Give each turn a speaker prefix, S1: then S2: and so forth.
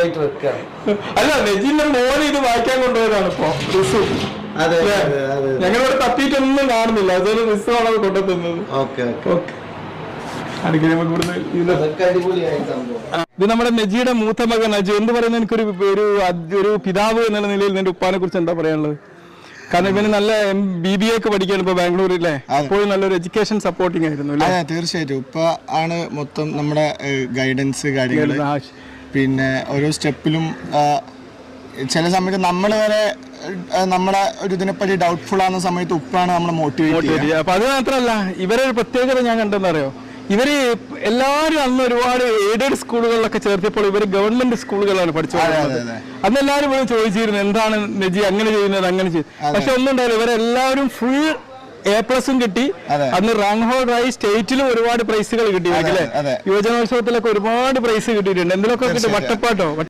S1: ആയിട്ട് വെക്കുകയാണ്.
S2: അല്ല, നെജിന്റെ മോനെ ഇത് വായിക്കാൻ കൊണ്ടുപോയതാണ് ഇപ്പൊ റിസു. ഞങ്ങളിവിടെ തപ്പിയിട്ടൊന്നും കാണുന്നില്ല, അതൊരു റിസു ആണ് കൊണ്ടുത്തുന്നത്. ഇത് നമ്മുടെ നെജിയുടെ മൂത്ത മകൻ അജു. എന്ത് പറയുന്നത്, എനിക്കൊരു ഒരു പിതാവ് എന്നുള്ള നിലയിൽ നിന്റെ ഉപ്പാനെ കുറിച്ച് എന്താ പറയാനുള്ളത്? കാരണം ഇവന് നല്ല BBA ഒക്കെ പഠിക്കുകയാണ് ഇപ്പൊ ബാംഗ്ലൂരിലെ. അപ്പോഴും നല്ലൊരു എഡ്യൂക്കേഷൻ സപ്പോർട്ടിങ് ആയിരുന്നു.
S3: തീർച്ചയായിട്ടും ഉപ്പ ആണ് മൊത്തം നമ്മുടെ ഗൈഡൻസ് കാര്യങ്ങൾ. പിന്നെ ഓരോ സ്റ്റെപ്പിലും ചില സമയത്ത് നമ്മൾ വരെ നമ്മളെ ഒരു ഇതിനെപ്പറ്റി ഡൗട്ട്ഫുൾ ആകുന്ന സമയത്ത് ഉപ്പാണ് നമ്മളെ മോട്ടിവേറ്റ് ചെയ്യുക.
S2: അപ്പൊ അത് മാത്രമല്ല, ഇവരെ ഒരു പ്രത്യേകത ഞാൻ കണ്ടെന്നറിയോ, ഇവര് എല്ലാവരും അന്ന് ഒരുപാട് എയ്ഡഡ് സ്കൂളുകളിലൊക്കെ ചേർത്തപ്പോൾ ഇവര് ഗവൺമെന്റ് സ്കൂളുകളാണ് പഠിച്ചത്. അന്ന് എല്ലാവരും ഇവിടെ ചോദിച്ചിരുന്നു എന്താണ് നെജി അങ്ങനെ ചെയ്യുന്നത്, അങ്ങനെ ചെയ്യുന്നത്. പക്ഷെ ഒന്നും ഉണ്ടായില്ല, ഇവരെല്ലാവരും ഫുൾ A+ കിട്ടി. അന്ന് റാങ്ക് ഹോൾഡറായി സ്റ്റേറ്റിലും ഒരുപാട് പ്രൈസുകൾ കിട്ടി. യുവജനോത്സവത്തിലൊക്കെ ഒരുപാട് പ്രൈസ് കിട്ടിയിട്ടുണ്ട്. എന്തിനൊക്കെ കിട്ടി, വട്ടപ്പാട്ടോ